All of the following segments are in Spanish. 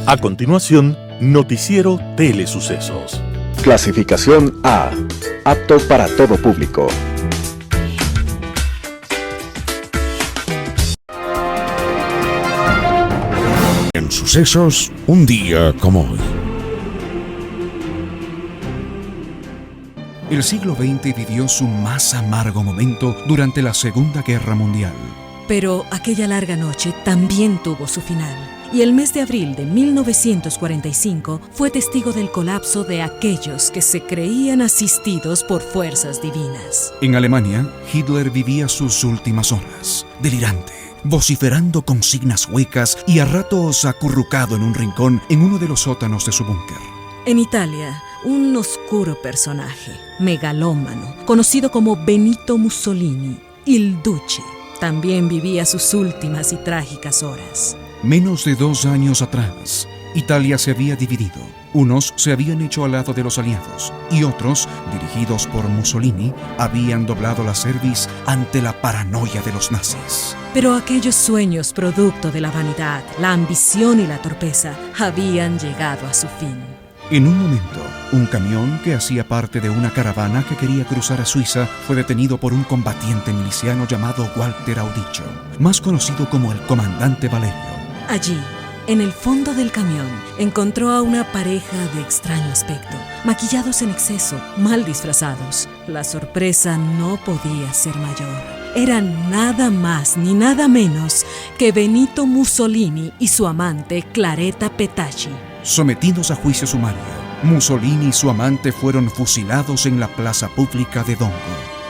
A continuación, Noticiero Telesucesos. Clasificación A. Apto para todo público. En sucesos, un día como hoy. El siglo XX vivió su más amargo momento durante la Segunda Guerra Mundial. Pero aquella larga noche también tuvo su final, y el mes de abril de 1945 fue testigo del colapso de aquellos que se creían asistidos por fuerzas divinas. En Alemania, Hitler vivía sus últimas horas, delirante, vociferando consignas huecas y a ratos acurrucado en un rincón en uno de los sótanos de su búnker. En Italia, un oscuro personaje, megalómano, conocido como Benito Mussolini, il Duce, también vivía sus últimas y trágicas horas. Menos de 2 años atrás, Italia se había dividido. Unos se habían hecho al lado de los aliados y otros, dirigidos por Mussolini, habían doblado la cerviz ante la paranoia de los nazis. Pero aquellos sueños producto de la vanidad, la ambición y la torpeza habían llegado a su fin. En un momento, un camión que hacía parte de una caravana que quería cruzar a Suiza fue detenido por un combatiente miliciano llamado Walter Audicho, más conocido como el Comandante Valerio. Allí, en el fondo del camión, encontró a una pareja de extraño aspecto, maquillados en exceso, mal disfrazados. La sorpresa no podía ser mayor. Eran nada más ni nada menos que Benito Mussolini y su amante Claretta Petacci. Sometidos a juicio sumario, Mussolini y su amante fueron fusilados en la plaza pública de Dongo.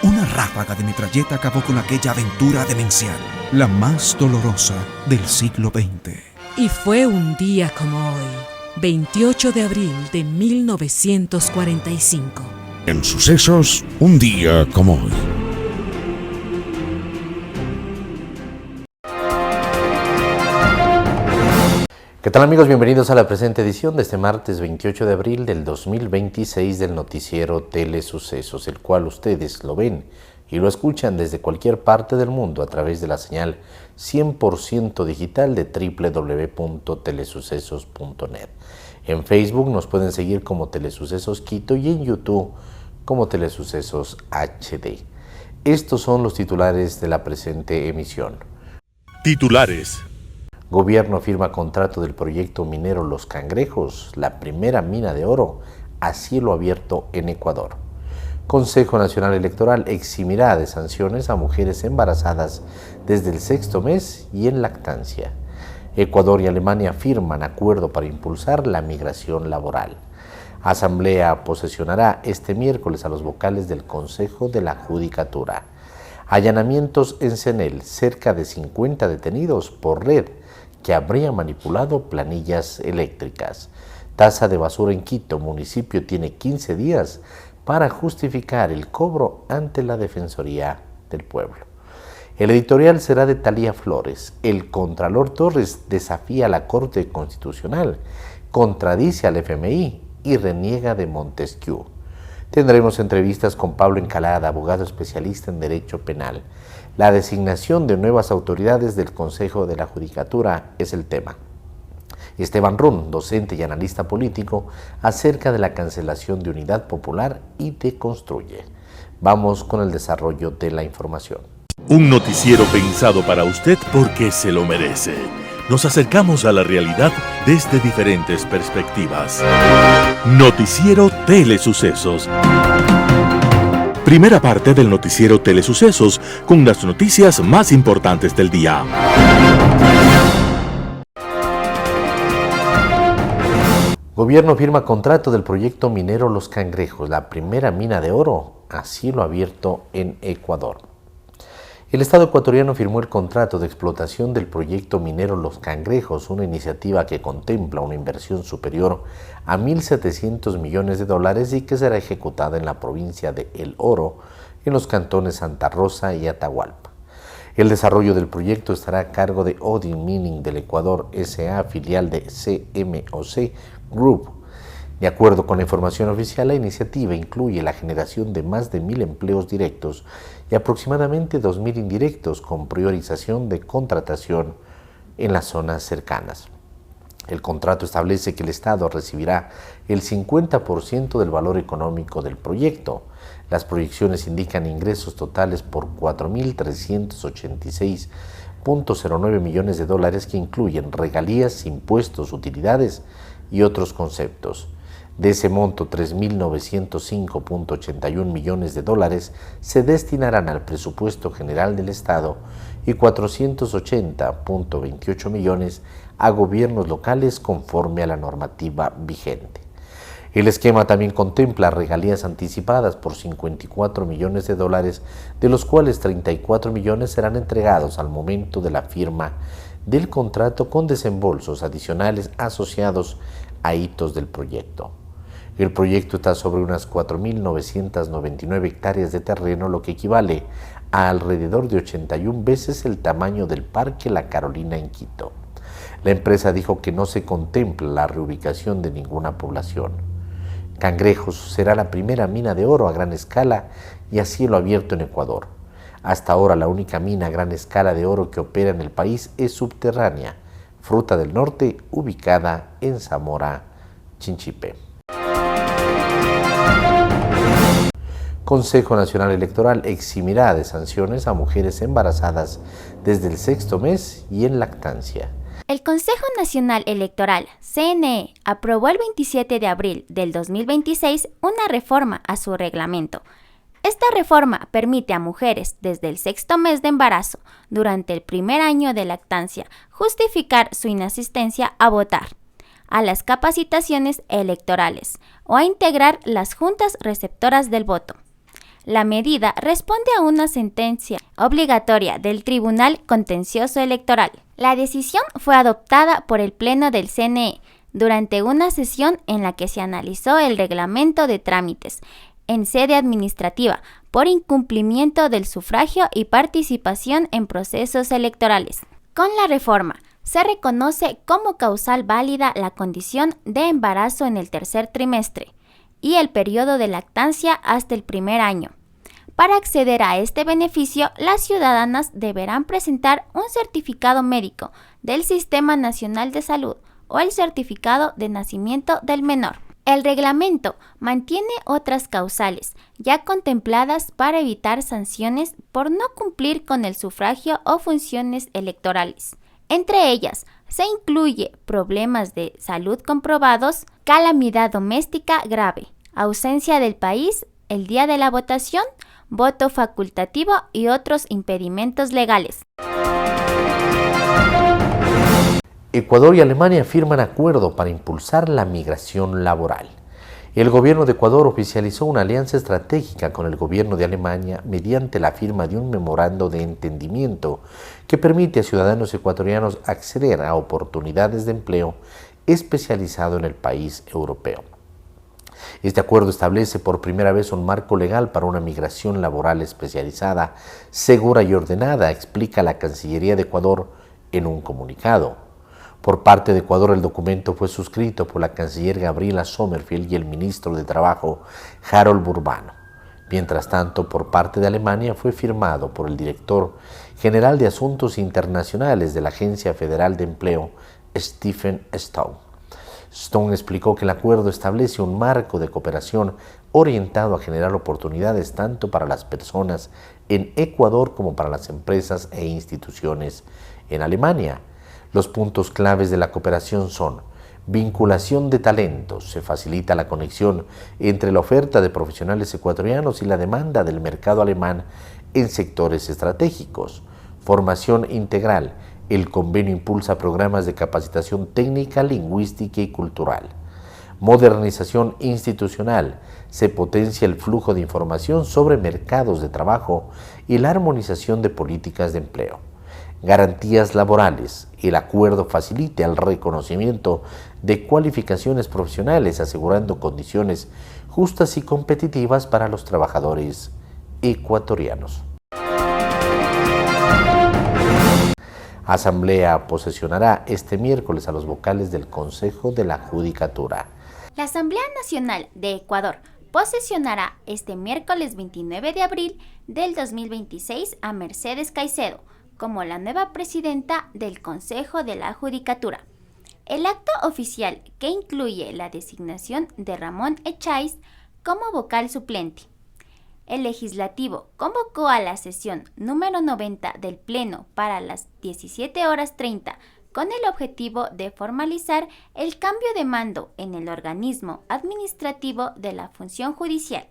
Una ráfaga de metralleta acabó con aquella aventura demencial, la más dolorosa del siglo XX. Y fue un día como hoy, 28 de abril de 1945. En sucesos, un día como hoy. ¿Qué tal, amigos? Bienvenidos a la presente edición de este martes 28 de abril del 2026 del noticiero Telesucesos, el cual ustedes lo ven y lo escuchan desde cualquier parte del mundo a través de la señal 100% digital de www.telesucesos.net. En Facebook nos pueden seguir como Telesucesos Quito y en YouTube como Telesucesos HD. Estos son los titulares de la presente emisión. Titulares. Gobierno firma contrato del proyecto minero Los Cangrejos, la primera mina de oro a cielo abierto en Ecuador. Consejo Nacional Electoral eximirá de sanciones a mujeres embarazadas desde el 6º mes y en lactancia. Ecuador y Alemania firman acuerdo para impulsar la migración laboral. Asamblea posesionará este miércoles a los vocales del Consejo de la Judicatura. Allanamientos en CENEL, cerca de 50 detenidos por red que habría manipulado planillas eléctricas. Tasa de basura en Quito, municipio tiene 15 días para justificar el cobro ante la Defensoría del Pueblo. El editorial será de Talía Flores. El Contralor Torres desafía a la Corte Constitucional, contradice al FMI y reniega de Montesquieu. Tendremos entrevistas con Pablo Encalada, abogado especialista en Derecho Penal. La designación de nuevas autoridades del Consejo de la Judicatura es el tema. Esteban Run, docente y analista político, acerca de la cancelación de Unidad Popular y Deconstruye. Vamos con el desarrollo de la información. Un noticiero pensado para usted porque se lo merece. Nos acercamos a la realidad desde diferentes perspectivas. Noticiero Telesucesos. Primera parte del noticiero Telesucesos con las noticias más importantes del día. Gobierno firma contrato del proyecto minero Los Cangrejos, la primera mina de oro a cielo abierto en Ecuador. El Estado ecuatoriano firmó el contrato de explotación del proyecto minero Los Cangrejos, una iniciativa que contempla una inversión superior a $1.700 millones y que será ejecutada en la provincia de El Oro, en los cantones Santa Rosa y Atahualpa. El desarrollo del proyecto estará a cargo de Odin Mining del Ecuador S.A., filial de CMOC Group. De acuerdo con la información oficial, la iniciativa incluye la generación de más de 1.000 empleos directos y aproximadamente 2.000 indirectos, con priorización de contratación en las zonas cercanas. El contrato establece que el Estado recibirá el 50% del valor económico del proyecto. Las proyecciones indican ingresos totales por 4.386.09 millones de dólares que incluyen regalías, impuestos, utilidades y otros conceptos. De ese monto, 3.905.81 millones de dólares se destinarán al presupuesto general del Estado y 480.28 millones a gobiernos locales conforme a la normativa vigente. El esquema también contempla regalías anticipadas por 54 millones de dólares, de los cuales 34 millones serán entregados al momento de la firma del contrato con desembolsos adicionales asociados a hitos del proyecto. El proyecto está sobre unas 4.999 hectáreas de terreno, lo que equivale a alrededor de 81 veces el tamaño del Parque La Carolina en Quito. La empresa dijo que no se contempla la reubicación de ninguna población. Cangrejos será la primera mina de oro a gran escala y a cielo abierto en Ecuador. Hasta ahora la única mina a gran escala de oro que opera en el país es subterránea, Fruta del Norte, ubicada en Zamora, Chinchipe. Consejo Nacional Electoral eximirá de sanciones a mujeres embarazadas desde el 6º mes y en lactancia. El Consejo Nacional Electoral, CNE, aprobó el 27 de abril del 2026 una reforma a su reglamento. Esta reforma permite a mujeres desde el 6º mes de embarazo, durante el primer año de lactancia, justificar su inasistencia a votar, a las capacitaciones electorales o a integrar las juntas receptoras del voto. La medida responde a una sentencia obligatoria del Tribunal Contencioso Electoral. La decisión fue adoptada por el Pleno del CNE durante una sesión en la que se analizó el reglamento de trámites en sede administrativa por incumplimiento del sufragio y participación en procesos electorales. Con la reforma, se reconoce como causal válida la condición de embarazo en el tercer trimestre y el periodo de lactancia hasta el primer año. Para acceder a este beneficio, las ciudadanas deberán presentar un certificado médico del Sistema Nacional de Salud o el certificado de nacimiento del menor. El reglamento mantiene otras causales ya contempladas para evitar sanciones por no cumplir con el sufragio o funciones electorales. Entre ellas, se incluye problemas de salud comprobados, calamidad doméstica grave, ausencia del país el día de la votación, voto facultativo y otros impedimentos legales. Ecuador y Alemania firman acuerdo para impulsar la migración laboral. El gobierno de Ecuador oficializó una alianza estratégica con el gobierno de Alemania mediante la firma de un memorando de entendimiento que permite a ciudadanos ecuatorianos acceder a oportunidades de empleo especializado en el país europeo. Este acuerdo establece por primera vez un marco legal para una migración laboral especializada, segura y ordenada, explica la Cancillería de Ecuador en un comunicado. Por parte de Ecuador, el documento fue suscrito por la canciller Gabriela Sommerfeld y el ministro de Trabajo, Harold Burbano. Mientras tanto, por parte de Alemania fue firmado por el director general de Asuntos Internacionales de la Agencia Federal de Empleo, Stephen Stone. Stone explicó que el acuerdo establece un marco de cooperación orientado a generar oportunidades tanto para las personas en Ecuador como para las empresas e instituciones en Alemania. Los puntos claves de la cooperación son vinculación de talentos, se facilita la conexión entre la oferta de profesionales ecuatorianos y la demanda del mercado alemán en sectores estratégicos, formación integral, el convenio impulsa programas de capacitación técnica, lingüística y cultural. Modernización institucional, se potencia el flujo de información sobre mercados de trabajo y la armonización de políticas de empleo. Garantías laborales, el acuerdo facilita el reconocimiento de cualificaciones profesionales, asegurando condiciones justas y competitivas para los trabajadores ecuatorianos. Asamblea posesionará este miércoles a los vocales del Consejo de la Judicatura. La Asamblea Nacional de Ecuador posesionará este miércoles 29 de abril del 2026 a Mercedes Caicedo como la nueva presidenta del Consejo de la Judicatura. El acto oficial que incluye la designación de Ramón Echáiz como vocal suplente. El legislativo convocó a la sesión número 90 del Pleno para las 17:30 con el objetivo de formalizar el cambio de mando en el organismo administrativo de la función judicial.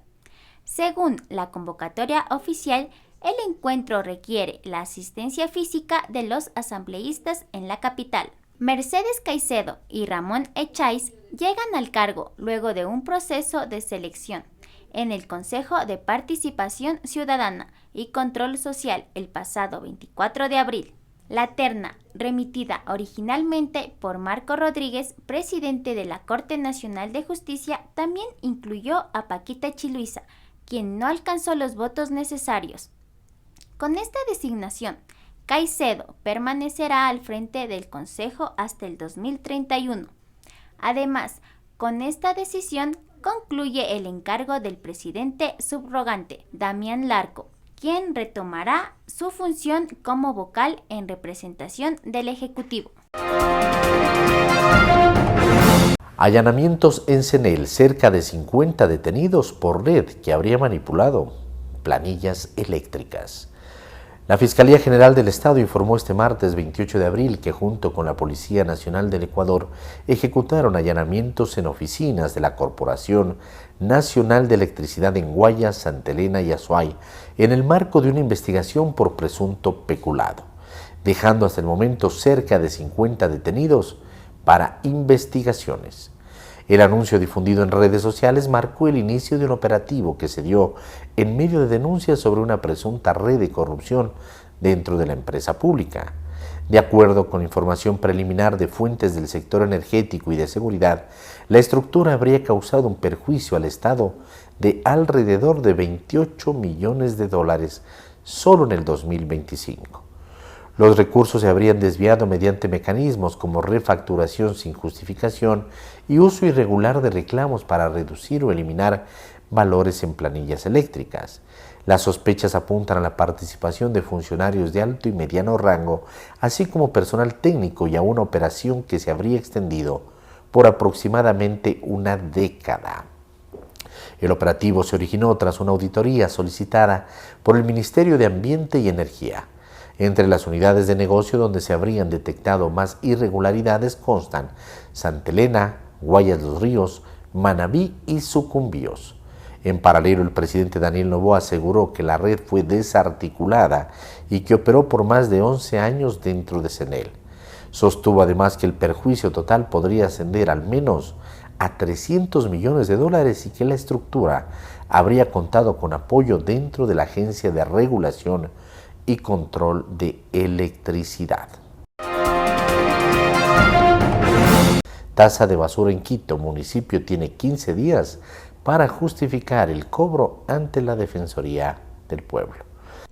Según la convocatoria oficial, el encuentro requiere la asistencia física de los asambleístas en la capital. Mercedes Caicedo y Ramón Echáiz llegan al cargo luego de un proceso de selección en el Consejo de Participación Ciudadana y Control Social el pasado 24 de abril. La terna, remitida originalmente por Marco Rodríguez, presidente de la Corte Nacional de Justicia, también incluyó a Paquita Chiluisa, quien no alcanzó los votos necesarios. Con esta designación, Caicedo permanecerá al frente del Consejo hasta el 2031. Además, con esta decisión concluye el encargo del presidente subrogante, Damián Larco, quien retomará su función como vocal en representación del Ejecutivo. Allanamientos en CENEL, cerca de 50 detenidos por red que habría manipulado planillas eléctricas. La Fiscalía General del Estado informó este martes 28 de abril que junto con la Policía Nacional del Ecuador ejecutaron allanamientos en oficinas de la Corporación Nacional de Electricidad en Guayas, Santa Elena y Azuay en el marco de una investigación por presunto peculado, dejando hasta el momento cerca de 50 detenidos para investigaciones. El anuncio difundido en redes sociales marcó el inicio de un operativo que se dio en medio de denuncias sobre una presunta red de corrupción dentro de la empresa pública. De acuerdo con información preliminar de fuentes del sector energético y de seguridad, la estructura habría causado un perjuicio al Estado de alrededor de 28 millones de dólares solo en el 2025. Los recursos se habrían desviado mediante mecanismos como refacturación sin justificación y uso irregular de reclamos para reducir o eliminar valores en planillas eléctricas. Las sospechas apuntan a la participación de funcionarios de alto y mediano rango, así como personal técnico, y a una operación que se habría extendido por aproximadamente una década. El operativo se originó tras una auditoría solicitada por el Ministerio de Ambiente y Energía. Entre las unidades de negocio donde se habrían detectado más irregularidades constan Santa Elena, Guayas Los Ríos, Manabí y Sucumbíos. En paralelo, el presidente Daniel Noboa aseguró que la red fue desarticulada y que operó por más de 11 años dentro de CENEL. Sostuvo además que el perjuicio total podría ascender al menos a 300 millones de dólares y que la estructura habría contado con apoyo dentro de la Agencia de Regulación y Control de Electricidad. Tasa de basura en Quito, municipio tiene 15 días para justificar el cobro ante la Defensoría del Pueblo.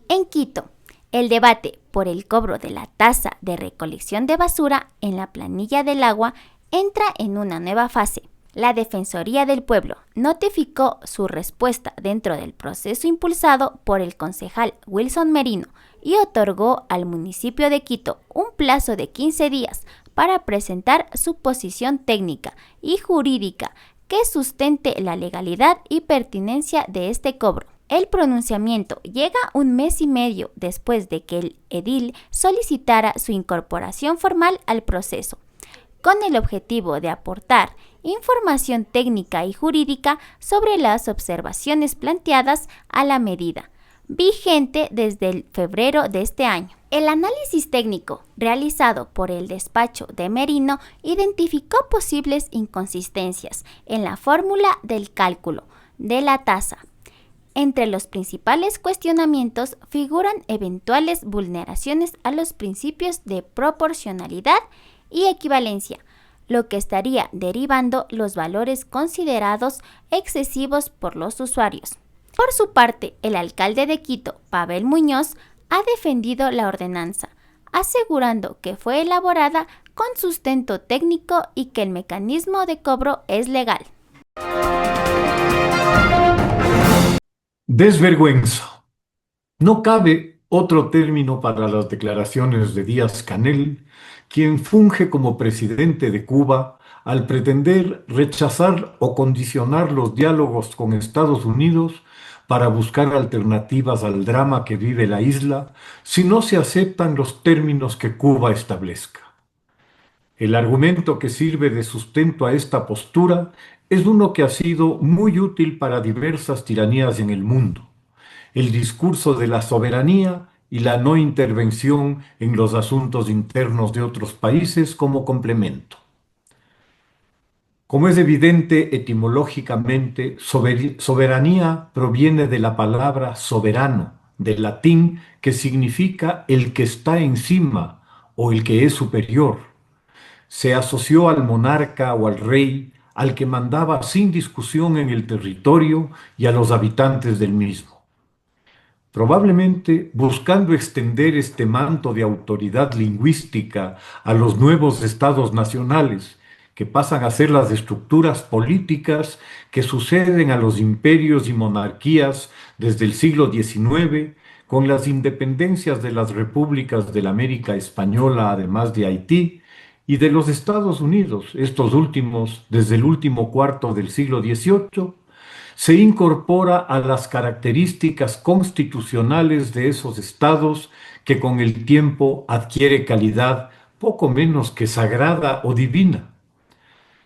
En Quito, el debate por el cobro de la tasa de recolección de basura en la planilla del agua entra en una nueva fase. La Defensoría del Pueblo notificó su respuesta dentro del proceso impulsado por el concejal Wilson Merino y otorgó al municipio de Quito un plazo de 15 días para presentar su posición técnica y jurídica que sustente la legalidad y pertinencia de este cobro. El pronunciamiento llega un mes y medio después de que el edil solicitara su incorporación formal al proceso, con el objetivo de aportar información técnica y jurídica sobre las observaciones planteadas a la medida, vigente desde el febrero de este año. El análisis técnico realizado por el despacho de Merino identificó posibles inconsistencias en la fórmula del cálculo de la tasa. Entre los principales cuestionamientos figuran eventuales vulneraciones a los principios de proporcionalidad y equivalencia, lo que estaría derivando los valores considerados excesivos por los usuarios. Por su parte, el alcalde de Quito, Pavel Muñoz, ha defendido la ordenanza, asegurando que fue elaborada con sustento técnico y que el mecanismo de cobro es legal. Desvergüenza. No cabe otro término para las declaraciones de Díaz-Canel quien funge como presidente de Cuba al pretender rechazar o condicionar los diálogos con Estados Unidos para buscar alternativas al drama que vive la isla si no se aceptan los términos que Cuba establezca. El argumento que sirve de sustento a esta postura es uno que ha sido muy útil para diversas tiranías en el mundo: el discurso de la soberanía y la no intervención en los asuntos internos de otros países como complemento. Como es evidente etimológicamente, soberanía proviene de la palabra soberano, del latín, que significa el que está encima o el que es superior. Se asoció al monarca o al rey, al que mandaba sin discusión en el territorio y a los habitantes del mismo. Probablemente buscando extender este manto de autoridad lingüística a los nuevos estados nacionales, que pasan a ser las estructuras políticas que suceden a los imperios y monarquías desde el siglo XIX, con las independencias de las repúblicas de la América Española, además de Haití, y de los Estados Unidos, estos últimos desde el último cuarto del siglo XVIII, se incorpora a las características constitucionales de esos estados que con el tiempo adquiere calidad poco menos que sagrada o divina.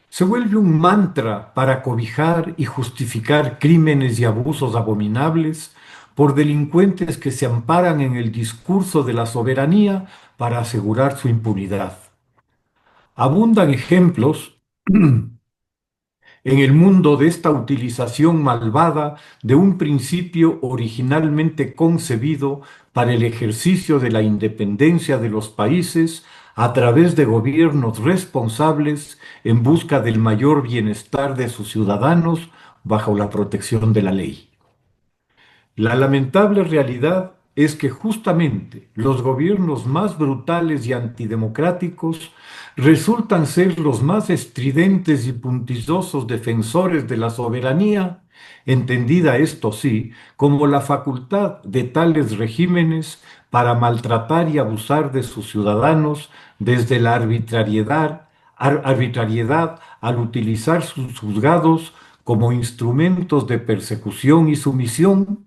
Se vuelve un mantra para cobijar y justificar crímenes y abusos abominables por delincuentes que se amparan en el discurso de la soberanía para asegurar su impunidad. Abundan ejemplos en el mundo de esta utilización malvada de un principio originalmente concebido para el ejercicio de la independencia de los países a través de gobiernos responsables en busca del mayor bienestar de sus ciudadanos bajo la protección de la ley. La lamentable realidad es que justamente los gobiernos más brutales y antidemocráticos resultan ser los más estridentes y puntillosos defensores de la soberanía, entendida esto sí como la facultad de tales regímenes para maltratar y abusar de sus ciudadanos desde la arbitrariedad al utilizar sus juzgados como instrumentos de persecución y sumisión,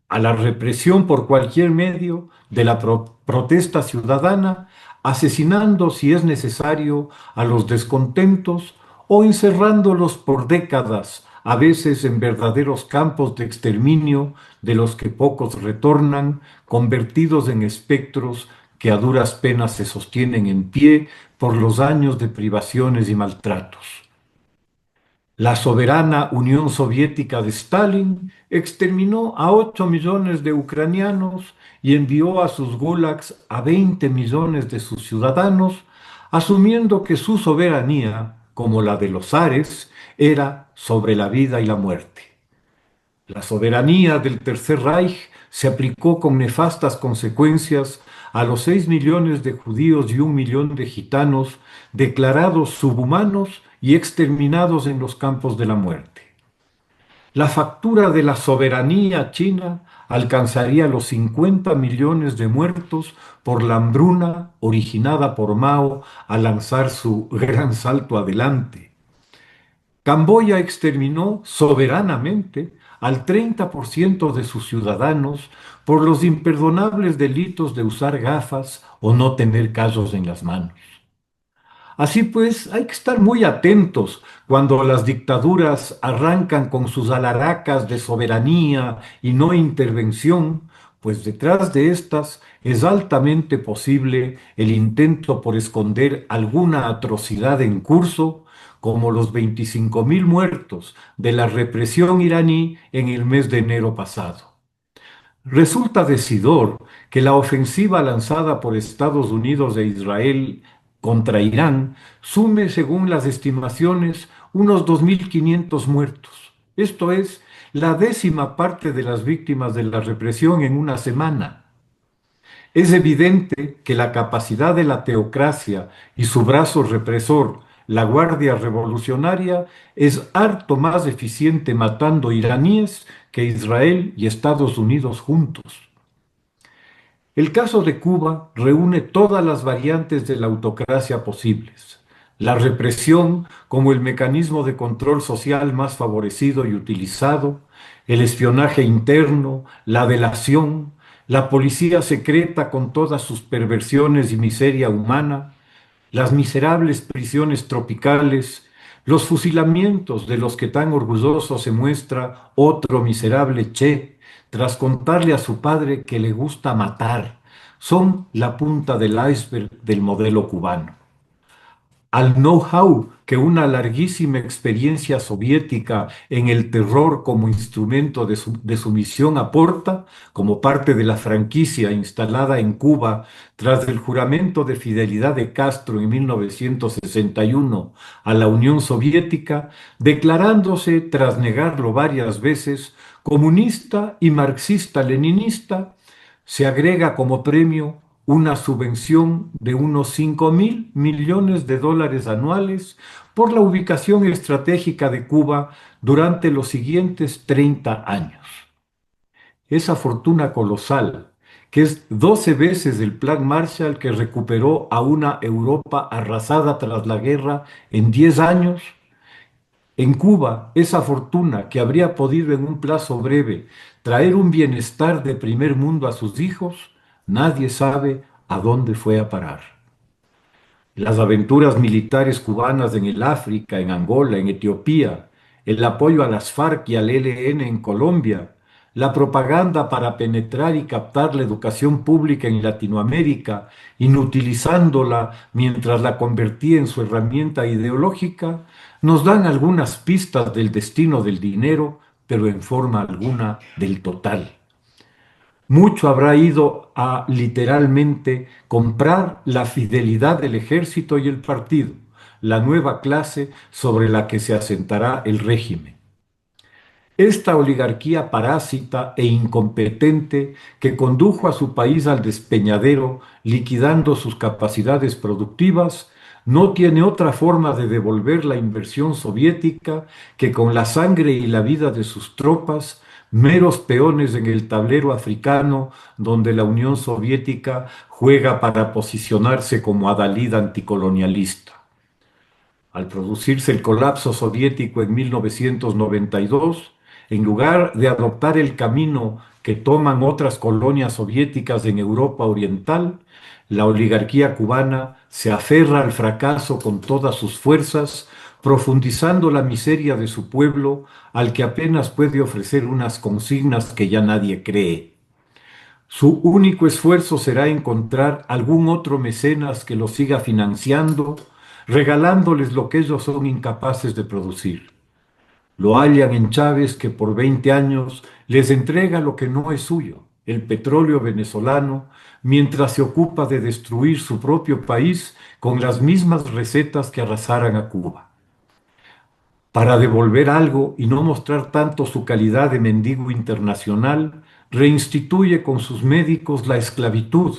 a la represión por cualquier medio de la protesta ciudadana, asesinando si es necesario a los descontentos o encerrándolos por décadas, a veces en verdaderos campos de exterminio de los que pocos retornan, convertidos en espectros que a duras penas se sostienen en pie por los años de privaciones y maltratos. La soberana Unión Soviética de Stalin exterminó a 8 millones de ucranianos y envió a sus gulags a 20 millones de sus ciudadanos, asumiendo que su soberanía, como la de los zares, era sobre la vida y la muerte. La soberanía del Tercer Reich se aplicó con nefastas consecuencias a los 6 millones de judíos y 1 millón de gitanos declarados subhumanos y exterminados en los campos de la muerte. La factura de la soberanía china alcanzaría los 50 millones de muertos por la hambruna originada por Mao al lanzar su gran salto adelante. Camboya exterminó soberanamente al 30% de sus ciudadanos por los imperdonables delitos de usar gafas o no tener callos en las manos. Así pues, hay que estar muy atentos cuando las dictaduras arrancan con sus alaracas de soberanía y no intervención, pues detrás de estas es altamente posible el intento por esconder alguna atrocidad en curso, como los 25.000 muertos de la represión iraní en el mes de enero pasado. Resulta decidor que la ofensiva lanzada por Estados Unidos e Israel contra Irán sume, según las estimaciones, unos 2.500 muertos. Esto es la 10ª parte de las víctimas de la represión en una semana. Es evidente que la capacidad de la teocracia y su brazo represor, la Guardia Revolucionaria, es harto más eficiente matando iraníes que Israel y Estados Unidos juntos. El caso de Cuba reúne todas las variantes de la autocracia posibles. La represión como el mecanismo de control social más favorecido y utilizado, el espionaje interno, la delación, la policía secreta con todas sus perversiones y miseria humana, las miserables prisiones tropicales, los fusilamientos de los que tan orgulloso se muestra otro miserable Che, tras contarle a su padre que le gusta matar, son la punta del iceberg del modelo cubano. Al know-how que una larguísima experiencia soviética en el terror como instrumento de sumisión aporta, como parte de la franquicia instalada en Cuba tras el juramento de fidelidad de Castro en 1961 a la Unión Soviética, declarándose, tras negarlo varias veces, comunista y marxista-leninista, se agrega como premio una subvención de unos 5.000 millones de dólares anuales por la ubicación estratégica de Cuba durante los siguientes 30 años. Esa fortuna colosal, que es 12 veces el Plan Marshall que recuperó a una Europa arrasada tras la guerra en 10 años, en Cuba, esa fortuna que habría podido en un plazo breve traer un bienestar de primer mundo a sus hijos, nadie sabe a dónde fue a parar. Las aventuras militares cubanas en el África, en Angola, en Etiopía, el apoyo a las FARC y al ELN en Colombia, la propaganda para penetrar y captar la educación pública en Latinoamérica, inutilizándola mientras la convertía en su herramienta ideológica, nos dan algunas pistas del destino del dinero, pero en forma alguna del total. Mucho habrá ido a literalmente comprar la fidelidad del ejército y el partido, la nueva clase sobre la que se asentará el régimen. Esta oligarquía parásita e incompetente que condujo a su país al despeñadero, liquidando sus capacidades productivas, no tiene otra forma de devolver la inversión soviética que con la sangre y la vida de sus tropas, meros peones en el tablero africano donde la Unión Soviética juega para posicionarse como adalid anticolonialista. Al producirse el colapso soviético en 1992, en lugar de adoptar el camino que toman otras colonias soviéticas en Europa Oriental, la oligarquía cubana se aferra al fracaso con todas sus fuerzas, profundizando la miseria de su pueblo, al que apenas puede ofrecer unas consignas que ya nadie cree. Su único esfuerzo será encontrar algún otro mecenas que lo siga financiando, regalándoles lo que ellos son incapaces de producir. Lo hallan en Chávez, que por 20 años les entrega lo que no es suyo, el petróleo venezolano, mientras se ocupa de destruir su propio país con las mismas recetas que arrasaran a Cuba. Para devolver algo y no mostrar tanto su calidad de mendigo internacional, reinstituye con sus médicos la esclavitud,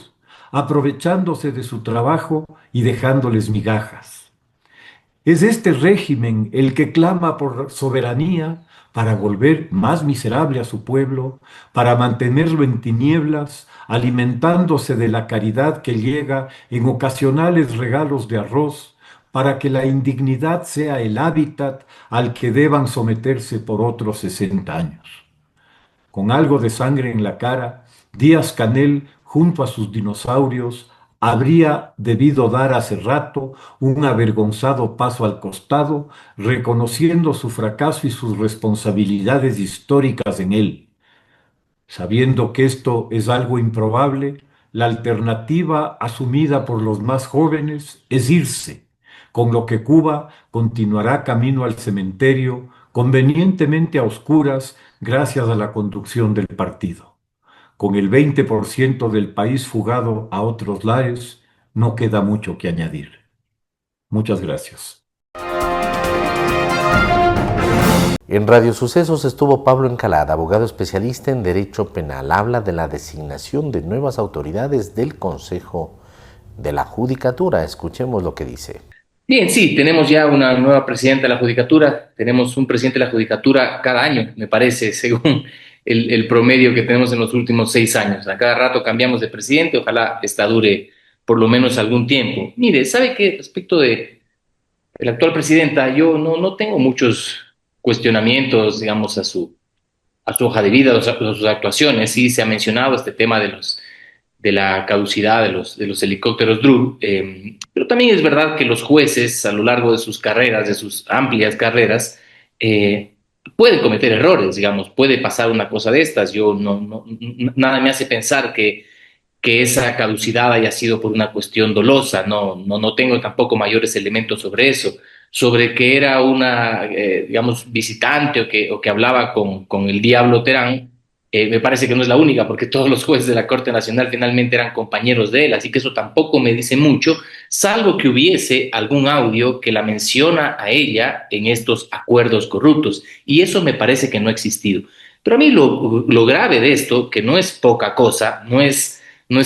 aprovechándose de su trabajo y dejándoles migajas. Es este régimen el que clama por soberanía para volver más miserable a su pueblo, para mantenerlo en tinieblas, alimentándose de la caridad que llega en ocasionales regalos de arroz, para que la indignidad sea el hábitat al que deban someterse por otros 60 años. Con algo de sangre en la cara, Díaz-Canel, junto a sus dinosaurios, habría debido dar hace rato un avergonzado paso al costado, reconociendo su fracaso y sus responsabilidades históricas en él. Sabiendo que esto es algo improbable, la alternativa asumida por los más jóvenes es irse, con lo que Cuba continuará camino al cementerio, convenientemente a oscuras gracias a la conducción del partido. Con el 20% del país fugado a otros lares, no queda mucho que añadir. Muchas gracias. En Radio Sucesos estuvo Pablo Encalada, abogado especialista en Derecho Penal. Habla de la designación de nuevas autoridades del Consejo de la Judicatura. Escuchemos lo que dice. Bien, sí, tenemos ya una nueva presidenta de la Judicatura. Tenemos un presidente de la Judicatura cada año, me parece, según el promedio que tenemos en los últimos 6 años. A cada rato cambiamos de presidente, ojalá esta dure por lo menos algún tiempo. Mire, ¿sabe qué? Respecto de la actual presidenta, yo no tengo muchos cuestionamientos, digamos, a su hoja de vida, a sus actuaciones. Sí se ha mencionado este tema de la caducidad de los helicópteros Dru, pero también es verdad que los jueces a lo largo de sus carreras, de sus amplias carreras, pueden cometer errores, digamos, puede pasar una cosa de estas. Yo nada me hace pensar que esa caducidad haya sido por una cuestión dolosa. No tengo tampoco mayores elementos sobre eso, sobre que era una, digamos, visitante o que hablaba con el diablo Terán. Me parece que no es la única, porque todos los jueces de la Corte Nacional finalmente eran compañeros de él, así que eso tampoco me dice mucho, salvo que hubiese algún audio que la menciona a ella en estos acuerdos corruptos, y eso me parece que no ha existido. Pero a mí lo grave de esto, que no es poca cosa, no es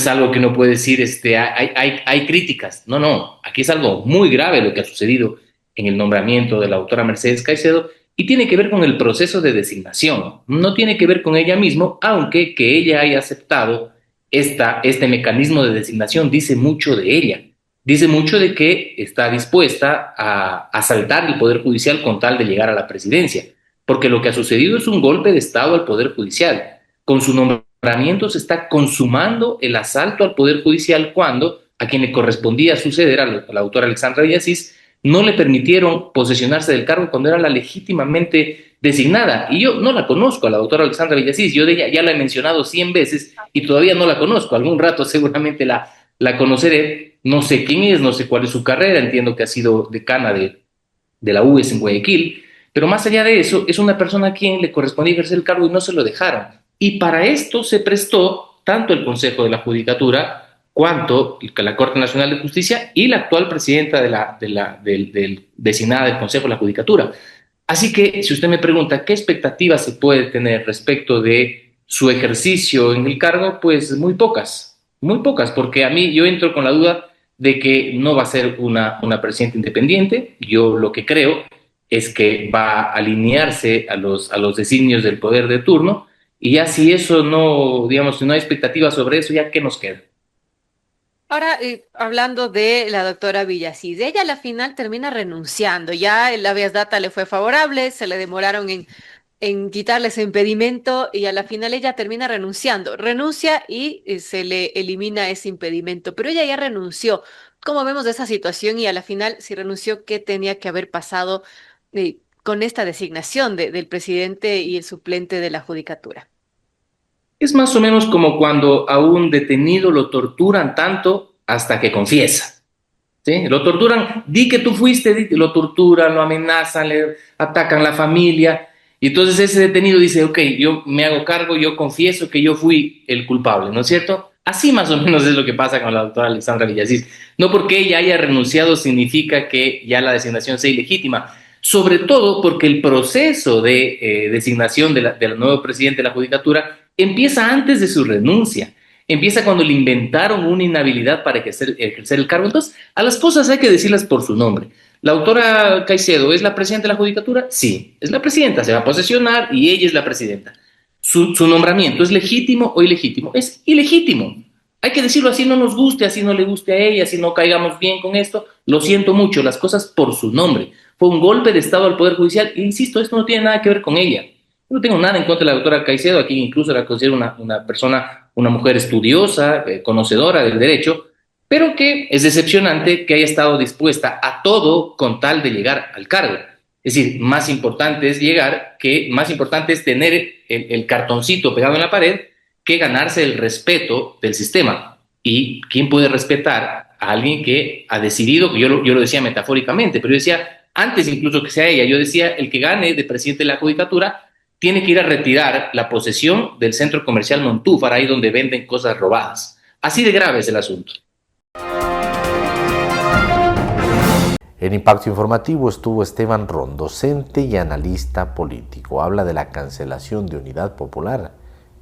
algo que uno puede decir, hay críticas. No, aquí es algo muy grave lo que ha sucedido en el nombramiento de la doctora Mercedes Caicedo, y tiene que ver con el proceso de designación. No tiene que ver con ella misma, aunque que ella haya aceptado este mecanismo de designación dice mucho de ella. Dice mucho de que está dispuesta a asaltar el Poder Judicial con tal de llegar a la presidencia, porque lo que ha sucedido es un golpe de Estado al Poder Judicial. Con su nombramiento se está consumando el asalto al Poder Judicial cuando a quien le correspondía suceder, a la doctora Alexandra Villasís, no le permitieron posesionarse del cargo cuando era la legítimamente designada. Y yo no la conozco, a la doctora Alexandra Villasís. Yo de ella ya la he mencionado 100 veces y todavía no la conozco. Algún rato seguramente la conoceré. No sé quién es, no sé cuál es su carrera. Entiendo que ha sido decana de la UES en Guayaquil. Pero más allá de eso, es una persona a quien le correspondía ejercer el cargo y no se lo dejaron. Y para esto se prestó tanto el Consejo de la Judicatura cuanto la Corte Nacional de Justicia y la actual presidenta designada del Consejo de la Judicatura. Así que, si usted me pregunta qué expectativas se puede tener respecto de su ejercicio en el cargo, pues muy pocas, porque a mí yo entro con la duda de que no va a ser una presidenta independiente. Yo lo que creo es que va a alinearse a los designios del poder de turno, y ya si eso no, digamos, si no hay expectativas sobre eso, ya ¿qué nos queda? Ahora, hablando de la doctora Villasís, ella a la final termina renunciando. Ya el habeas data le fue favorable, se le demoraron en quitarle ese impedimento y a la final ella termina renunciando. Renuncia y se le elimina ese impedimento, pero ella ya renunció. ¿Cómo vemos de esa situación? Y a la final, si renunció, ¿qué tenía que haber pasado con esta designación del presidente y el suplente de la judicatura? Es más o menos como cuando a un detenido lo torturan tanto hasta que confiesa. ¿Sí? Lo torturan, di que tú fuiste, lo torturan, lo amenazan, le atacan la familia, y entonces ese detenido dice, ok, yo me hago cargo, yo confieso que yo fui el culpable, ¿no es cierto? Así más o menos es lo que pasa con la doctora Alexandra Villasís. No porque ella haya renunciado significa que ya la designación sea ilegítima, sobre todo porque el proceso de designación del nuevo presidente de la Judicatura empieza antes de su renuncia. Empieza cuando le inventaron una inhabilidad para ejercer el cargo. Entonces, a las cosas hay que decirlas por su nombre. ¿La doctora Caicedo es la presidenta de la Judicatura? Sí, es la presidenta, se va a posesionar y ella es la presidenta. ¿Su nombramiento es legítimo o ilegítimo? Es ilegítimo. Hay que decirlo así, no nos guste, así no le guste a ella, así no caigamos bien con esto. Lo siento mucho, las cosas por su nombre. Fue un golpe de Estado al Poder Judicial e insisto, esto no tiene nada que ver con ella. Yo no tengo nada en contra de la doctora Caicedo, a quien incluso la considero una persona, una mujer estudiosa, conocedora del derecho, pero que es decepcionante que haya estado dispuesta a todo con tal de llegar al cargo. Es decir, más importante es tener el cartoncito pegado en la pared que ganarse el respeto del sistema. ¿Y quién puede respetar a alguien que ha decidido? Yo lo decía metafóricamente, pero yo decía, antes incluso que sea ella, yo decía, el que gane de presidente de la Judicatura tiene que ir a retirar la posesión del centro comercial Montúfar, ahí donde venden cosas robadas. Así de grave es el asunto. En Impacto Informativo estuvo Esteban Ron, docente y analista político. Habla de la cancelación de Unidad Popular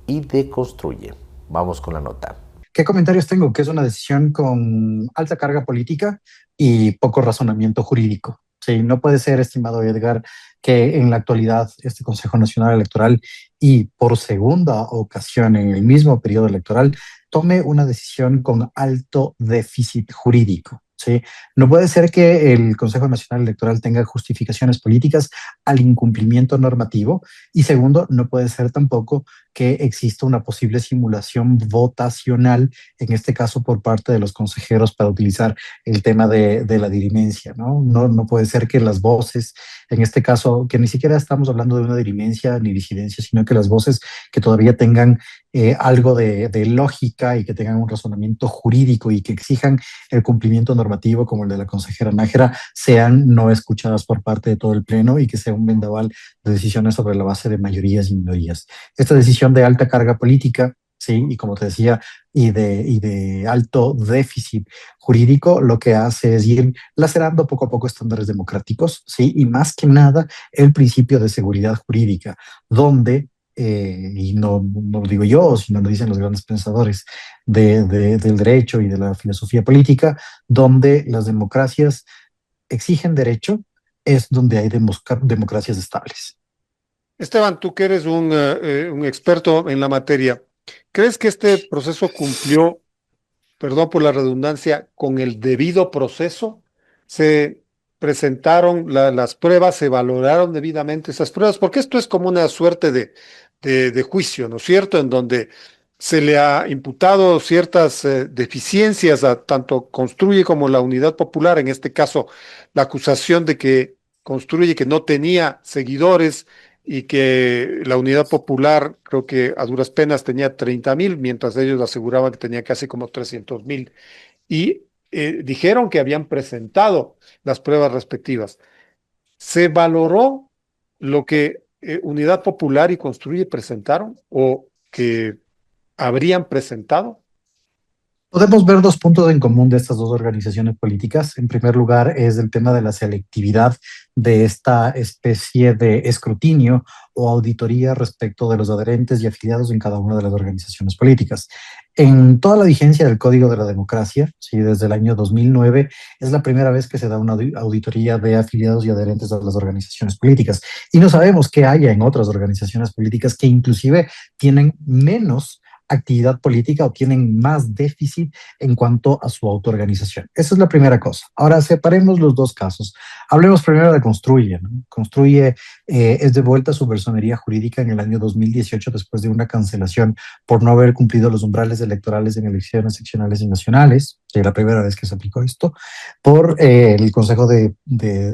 y deconstruye. Vamos con la nota. ¿Qué comentarios tengo? Que es una decisión con alta carga política y poco razonamiento jurídico. Sí, no puede ser, estimado Edgar, que en la actualidad este Consejo Nacional Electoral y por segunda ocasión en el mismo periodo electoral tome una decisión con alto déficit jurídico. ¿Sí? No puede ser que el Consejo Nacional Electoral tenga justificaciones políticas al incumplimiento normativo y segundo, no puede ser tampoco que exista una posible simulación votacional, en este caso por parte de los consejeros para utilizar el tema de la dirimencia, ¿no? No puede ser que las voces, en este caso, que ni siquiera estamos hablando de una dirimencia ni disidencia, sino que las voces que todavía tengan algo de lógica y que tengan un razonamiento jurídico y que exijan el cumplimiento normativo como el de la consejera Nájera sean no escuchadas por parte de todo el Pleno y que sea un vendaval de decisiones sobre la base de mayorías y minorías. Esta decisión de alta carga política, sí, y como te decía, y de alto déficit jurídico, lo que hace es ir lacerando poco a poco estándares democráticos, sí, y más que nada el principio de seguridad jurídica, donde y no lo digo yo, sino lo dicen los grandes pensadores del derecho y de la filosofía política, donde las democracias exigen derecho, es donde hay democracias estables. Esteban, tú que eres un experto en la materia, ¿crees que este proceso cumplió, perdón por la redundancia, con el debido proceso? ¿Se presentaron las pruebas, se valoraron debidamente esas pruebas? Porque esto es como una suerte de juicio, ¿no es cierto? En donde se le ha imputado ciertas deficiencias a tanto Construye como la Unidad Popular, en este caso la acusación de que Construye que no tenía seguidores y que la Unidad Popular creo que a duras penas tenía 30,000, mientras ellos aseguraban que tenía casi como 300,000. Y dijeron que habían presentado las pruebas respectivas. ¿Se valoró lo que Unidad Popular y Construye presentaron o que habrían presentado? Podemos ver dos puntos en común de estas dos organizaciones políticas. En primer lugar, es el tema de la selectividad de esta especie de escrutinio o auditoría respecto de los adherentes y afiliados en cada una de las organizaciones políticas. En toda la vigencia del Código de la Democracia, sí, desde el año 2009, es la primera vez que se da una auditoría de afiliados y adherentes a las organizaciones políticas. Y no sabemos qué haya en otras organizaciones políticas que inclusive tienen menos actividad política o tienen más déficit en cuanto a su autoorganización. Esa es la primera cosa. Ahora separemos los dos casos. Hablemos primero de Construye, ¿no? Construye es devuelta a su personería jurídica en el año 2018 después de una cancelación por no haber cumplido los umbrales electorales en elecciones seccionales y nacionales, que es la primera vez que se aplicó esto, por el Consejo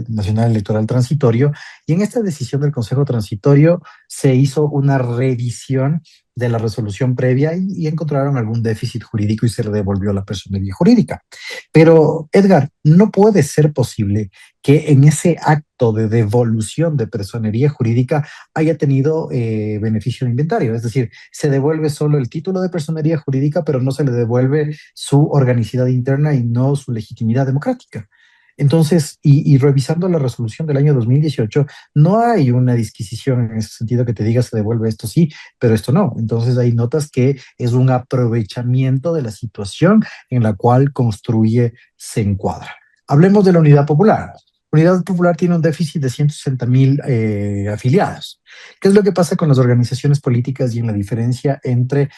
Nacional Electoral Transitorio. Y en esta decisión del Consejo Transitorio se hizo una revisión de la resolución previa y encontraron algún déficit jurídico y se le devolvió la personería jurídica. Pero, Edgar, no puede ser posible que en ese acto de devolución de personería jurídica haya tenido beneficio de inventario. Es decir, se devuelve solo el título de personería jurídica, pero no se le devuelve su organicidad interna y no su legitimidad democrática. Entonces, y revisando la resolución del año 2018, no hay una disquisición en ese sentido que te diga se devuelve esto sí, pero esto no. Entonces ahí notas que es un aprovechamiento de la situación en la cual Construye se encuadra. Hablemos de la Unidad Popular. Unidad Popular tiene un déficit de 160,000 afiliados. ¿Qué es lo que pasa con las organizaciones políticas y en la diferencia entre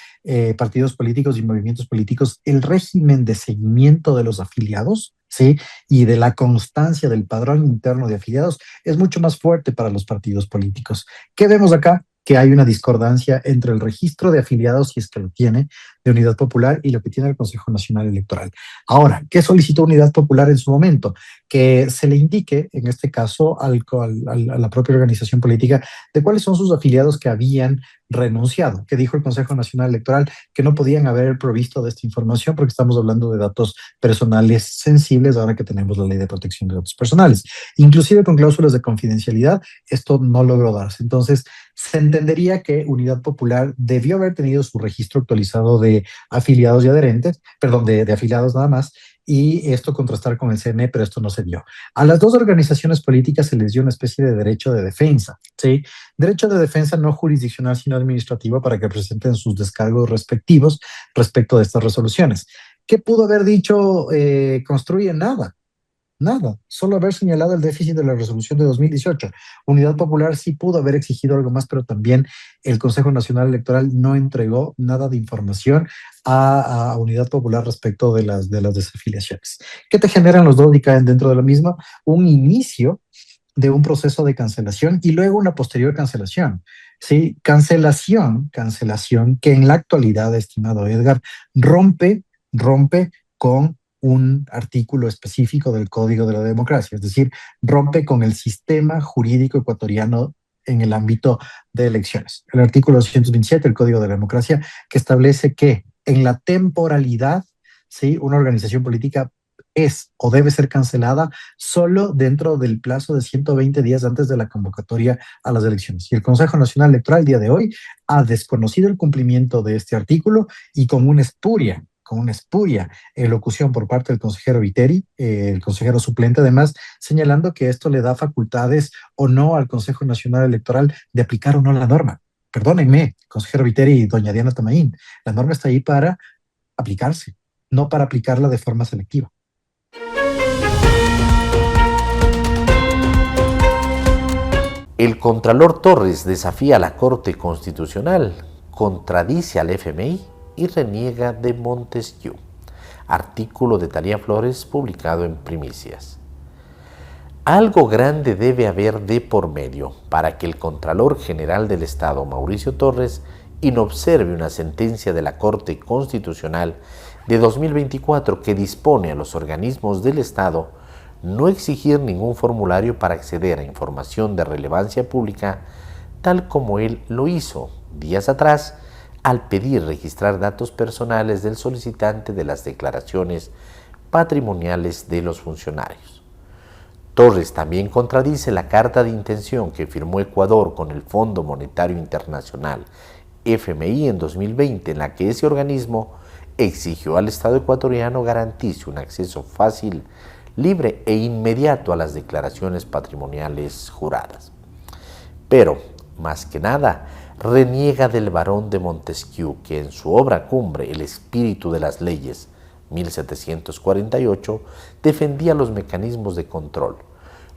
partidos políticos y movimientos políticos? El régimen de seguimiento de los afiliados, ¿sí? Y de la constancia del padrón interno de afiliados es mucho más fuerte para los partidos políticos. ¿Qué vemos acá? Que hay una discordancia entre el registro de afiliados, si es que lo tiene, de Unidad Popular y lo que tiene el Consejo Nacional Electoral. Ahora, ¿qué solicitó Unidad Popular en su momento? Que se le indique, en este caso, a la propia organización política, de cuáles son sus afiliados que habían renunciado, que dijo el Consejo Nacional Electoral que no podían haber provisto de esta información porque estamos hablando de datos personales sensibles ahora que tenemos la Ley de Protección de Datos Personales. Inclusive con cláusulas de confidencialidad, esto no logró darse. Entonces, se entendería que Unidad Popular debió haber tenido su registro actualizado de afiliados y adherentes, perdón, de afiliados nada más, y esto contrastar con el CNE, pero esto no se dio. A las dos organizaciones políticas se les dio una especie de derecho de defensa, ¿sí? Derecho de defensa no jurisdiccional, sino administrativo para que presenten sus descargos respectivos respecto de estas resoluciones. ¿Qué pudo haber dicho Construye? Nada. Nada, solo haber señalado el déficit de la resolución de 2018. Unidad Popular sí pudo haber exigido algo más, pero también el Consejo Nacional Electoral no entregó nada de información a Unidad Popular respecto de las desafiliaciones. ¿Qué te generan los dos y caen dentro de la misma? Un inicio de un proceso de cancelación y luego una posterior cancelación. ¿Sí? Cancelación que en la actualidad, estimado Edgar, rompe con un artículo específico del Código de la Democracia, es decir, rompe con el sistema jurídico ecuatoriano en el ámbito de elecciones. El artículo 227 del Código de la Democracia, que establece que en la temporalidad, ¿sí?, una organización política es o debe ser cancelada solo dentro del plazo de 120 días antes de la convocatoria a las elecciones. Y el Consejo Nacional Electoral, el día de hoy, ha desconocido el cumplimiento de este artículo y con una espuria elocución por parte del consejero Viteri, el consejero suplente además, señalando que esto le da facultades o no al Consejo Nacional Electoral de aplicar o no la norma. Perdónenme, consejero Viteri y doña Diana Tamaín, la norma está ahí para aplicarse, no para aplicarla de forma selectiva. El Contralor Torres desafía a la Corte Constitucional, contradice al FMI y reniega de Montesquieu. Artículo de Talía Flores publicado en Primicias. Algo grande debe haber de por medio para que el Contralor General del Estado, Mauricio Torres, inobserve una sentencia de la Corte Constitucional de 2024 que dispone a los organismos del Estado no exigir ningún formulario para acceder a información de relevancia pública, tal como él lo hizo días atrás al pedir registrar datos personales del solicitante de las declaraciones patrimoniales de los funcionarios. Torres también contradice la carta de intención que firmó Ecuador con el Fondo Monetario Internacional, FMI, en 2020, en la que ese organismo exigió al Estado ecuatoriano garantice un acceso fácil, libre e inmediato a las declaraciones patrimoniales juradas. Pero, más que nada, reniega del Barón de Montesquieu, que en su obra cumbre El espíritu de las leyes, 1748, defendía los mecanismos de control,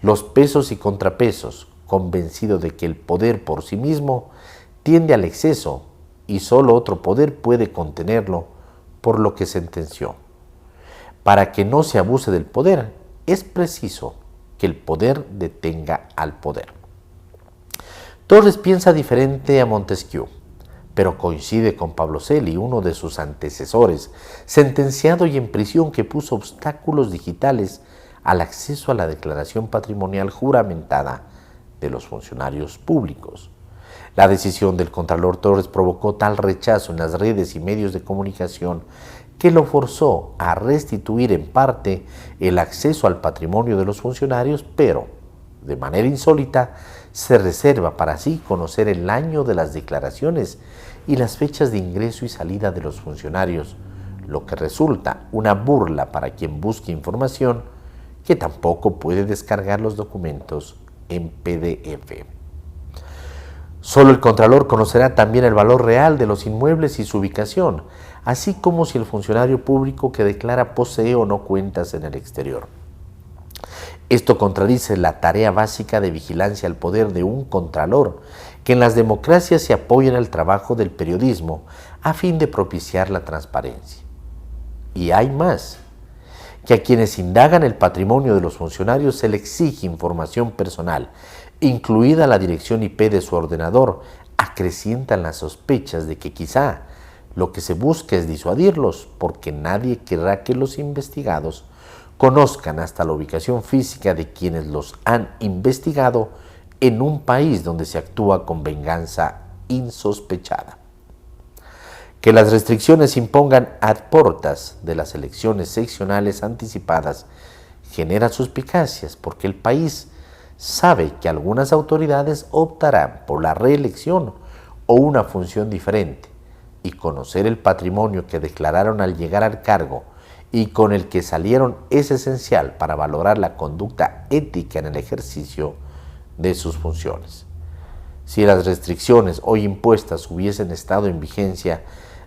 los pesos y contrapesos, convencido de que el poder por sí mismo tiende al exceso y solo otro poder puede contenerlo, por lo que sentenció: para que no se abuse del poder, es preciso que el poder detenga al poder. Torres piensa diferente a Montesquieu, pero coincide con Pablo Celi, uno de sus antecesores, sentenciado y en prisión, que puso obstáculos digitales al acceso a la declaración patrimonial juramentada de los funcionarios públicos. La decisión del Contralor Torres provocó tal rechazo en las redes y medios de comunicación que lo forzó a restituir en parte el acceso al patrimonio de los funcionarios, pero, de manera insólita, se reserva para sí conocer el año de las declaraciones y las fechas de ingreso y salida de los funcionarios, lo que resulta una burla para quien busque información, que tampoco puede descargar los documentos en PDF. Solo el Contralor conocerá también el valor real de los inmuebles y su ubicación, así como si el funcionario público que declara posee o no cuentas en el exterior. Esto contradice la tarea básica de vigilancia al poder de un contralor, que en las democracias se apoya en el trabajo del periodismo a fin de propiciar la transparencia. Y hay más, que a quienes indagan el patrimonio de los funcionarios se le exige información personal, incluida la dirección IP de su ordenador, acrecientan las sospechas de que quizá lo que se busca es disuadirlos, porque nadie querrá que los investigados conozcan hasta la ubicación física de quienes los han investigado en un país donde se actúa con venganza insospechada. Que las restricciones se impongan ad portas de las elecciones seccionales anticipadas genera suspicacias, porque el país sabe que algunas autoridades optarán por la reelección o una función diferente, y conocer el patrimonio que declararon al llegar al cargo y con el que salieron es esencial para valorar la conducta ética en el ejercicio de sus funciones. Si las restricciones hoy impuestas hubiesen estado en vigencia,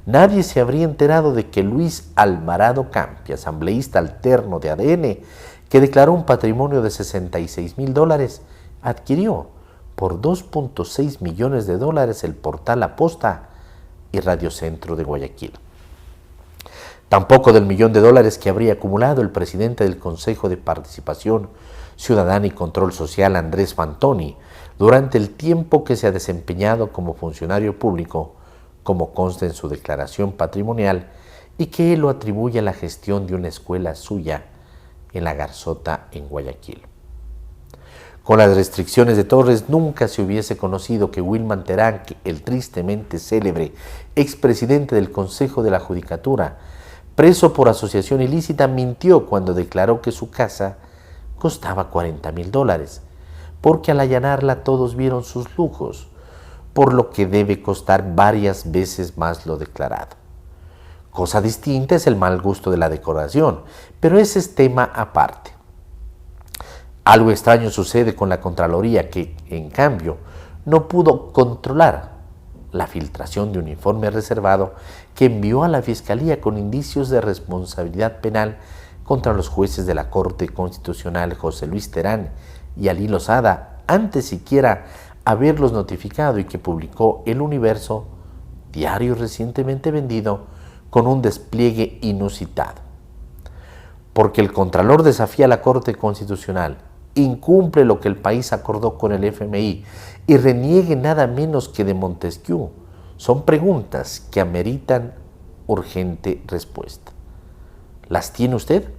nadie se habría enterado de que Luis Alvarado Campi, asambleísta alterno de ADN, que declaró un patrimonio de $66,000, adquirió por $2.6 millones el portal La Posta y Radio Centro de Guayaquil. Tampoco del $1 millón que habría acumulado el presidente del Consejo de Participación Ciudadana y Control Social, Andrés Fantoni, durante el tiempo que se ha desempeñado como funcionario público, como consta en su declaración patrimonial, y que él lo atribuye a la gestión de una escuela suya en La Garzota, en Guayaquil. Con las restricciones de Torres, nunca se hubiese conocido que Wilman Terán, el tristemente célebre expresidente del Consejo de la Judicatura, preso por asociación ilícita, mintió cuando declaró que su casa costaba $40,000, porque al allanarla todos vieron sus lujos, por lo que debe costar varias veces más lo declarado. Cosa distinta es el mal gusto de la decoración, pero ese es tema aparte. Algo extraño sucede con la Contraloría, que, en cambio, no pudo controlar la filtración de un informe reservado que envió a la Fiscalía con indicios de responsabilidad penal contra los jueces de la Corte Constitucional José Luis Terán y Alí Lozada, antes siquiera haberlos notificado, y que publicó El Universo, diario recientemente vendido, con un despliegue inusitado. Porque el Contralor desafía a la Corte Constitucional, incumple lo que el país acordó con el FMI y reniegue nada menos que de Montesquieu, son preguntas que ameritan urgente respuesta. ¿Las tiene usted?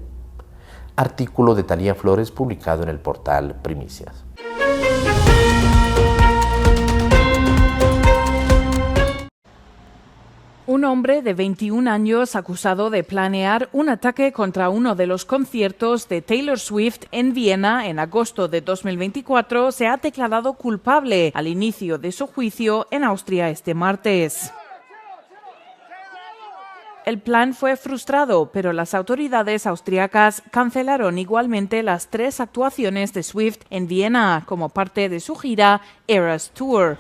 Artículo de Talía Flores publicado en el portal Primicias. Un hombre de 21 años acusado de planear un ataque contra uno de los conciertos de Taylor Swift en Viena en agosto de 2024 se ha declarado culpable al inicio de su juicio en Austria este martes. El plan fue frustrado, pero las autoridades austriacas cancelaron igualmente las 3 actuaciones de Swift en Viena como parte de su gira Eras Tour.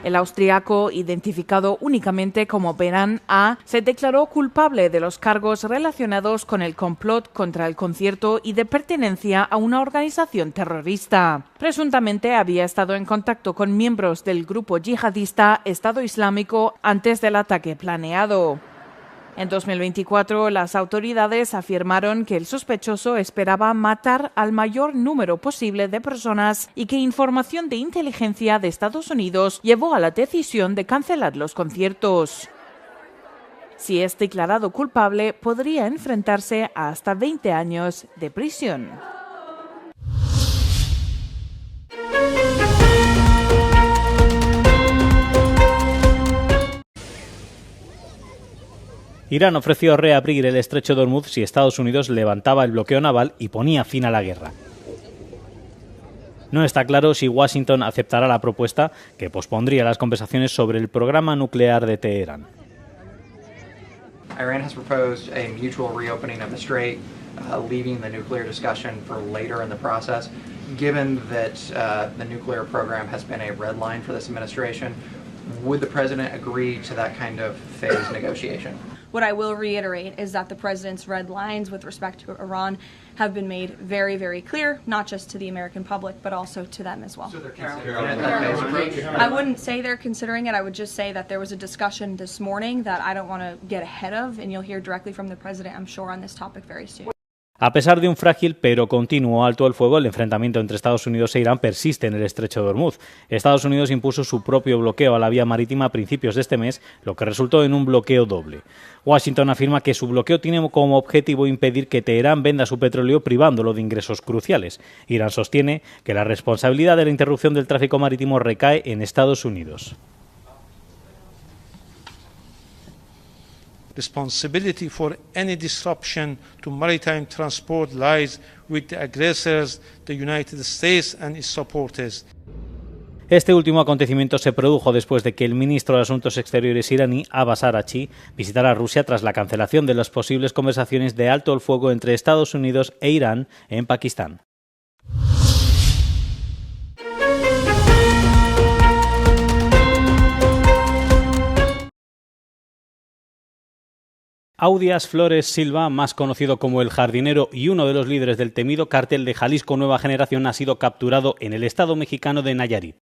El austriaco, identificado únicamente como Beran A., se declaró culpable de los cargos relacionados con el complot contra el concierto y de pertenencia a una organización terrorista. Presuntamente había estado en contacto con miembros del grupo yihadista Estado Islámico antes del ataque planeado. En 2024, las autoridades afirmaron que el sospechoso esperaba matar al mayor número posible de personas y que información de inteligencia de Estados Unidos llevó a la decisión de cancelar los conciertos. Si es declarado culpable, podría enfrentarse a hasta 20 años de prisión. Irán ofreció reabrir el estrecho de Hormuz si Estados Unidos levantaba el bloqueo naval y ponía fin a la guerra. No está claro si Washington aceptará la propuesta, que pospondría las conversaciones sobre el programa nuclear de Teherán. Iran has proposed a mutual reopening of the strait, leaving the nuclear discussion for later in the process. Given that the nuclear program has been a red line for this administration, would the president agree to that kind of phased negotiation? What I will reiterate is that the president's red lines with respect to Iran have been made very, very clear, not just to the American public, but also to them as well. So they're considering it? I wouldn't say they're considering it. I would just say that there was a discussion this morning that I don't want to get ahead of, and you'll hear directly from the president, I'm sure, on this topic very soon. A pesar de un frágil pero continuo alto el fuego, el enfrentamiento entre Estados Unidos e Irán persiste en el estrecho de Hormuz. Estados Unidos impuso su propio bloqueo a la vía marítima a principios de este mes, lo que resultó en un bloqueo doble. Washington afirma que su bloqueo tiene como objetivo impedir que Teherán venda su petróleo privándolo de ingresos cruciales. Irán sostiene que la responsabilidad de la interrupción del tráfico marítimo recae en Estados Unidos. Responsibility for any disruption to maritime transport lies with the aggressors, the United States and its supporters. Este último acontecimiento se produjo después de que el ministro de Asuntos Exteriores iraní, Abbas Araghchi, visitara Rusia tras la cancelación de las posibles conversaciones de alto el fuego entre Estados Unidos e Irán en Pakistán. Audias Flores Silva, más conocido como El Jardinero y uno de los líderes del temido cártel de Jalisco Nueva Generación, ha sido capturado en el estado mexicano de Nayarit.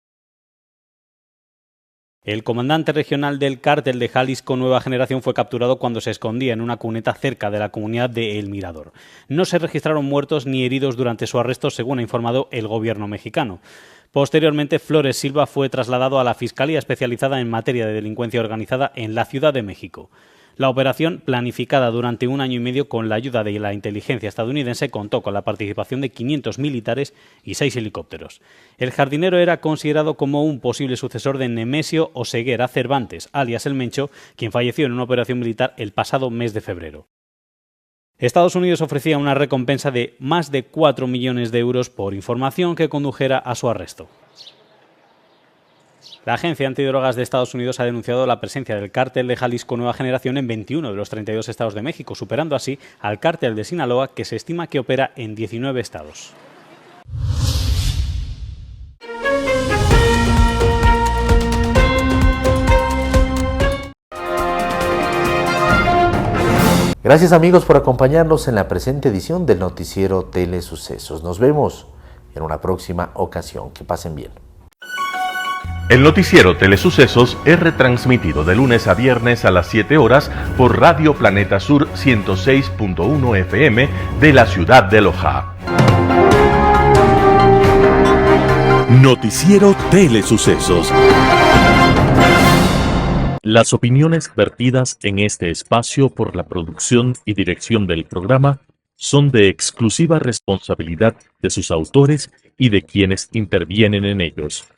El comandante regional del cártel de Jalisco Nueva Generación fue capturado cuando se escondía en una cuneta cerca de la comunidad de El Mirador. No se registraron muertos ni heridos durante su arresto, según ha informado el gobierno mexicano. Posteriormente, Flores Silva fue trasladado a la Fiscalía Especializada en Materia de Delincuencia Organizada en la Ciudad de México. La operación, planificada durante 1 año y medio con la ayuda de la inteligencia estadounidense, contó con la participación de 500 militares y 6 helicópteros. El Jardinero era considerado como un posible sucesor de Nemesio Oseguera Cervantes, alias El Mencho, quien falleció en una operación militar el pasado mes de febrero. Estados Unidos ofrecía una recompensa de más de 4 millones de euros por información que condujera a su arresto. La Agencia Antidrogas de Estados Unidos ha denunciado la presencia del cártel de Jalisco Nueva Generación en 21 de los 32 estados de México, superando así al cártel de Sinaloa, que se estima que opera en 19 estados. Gracias amigos por acompañarnos en la presente edición del noticiero Telesucesos. Nos vemos en una próxima ocasión. Que pasen bien. El noticiero Telesucesos es retransmitido de lunes a viernes a las 7 horas por Radio Planeta Sur 106.1 FM de la ciudad de Loja. Noticiero Telesucesos. Las opiniones vertidas en este espacio por la producción y dirección del programa son de exclusiva responsabilidad de sus autores y de quienes intervienen en ellos.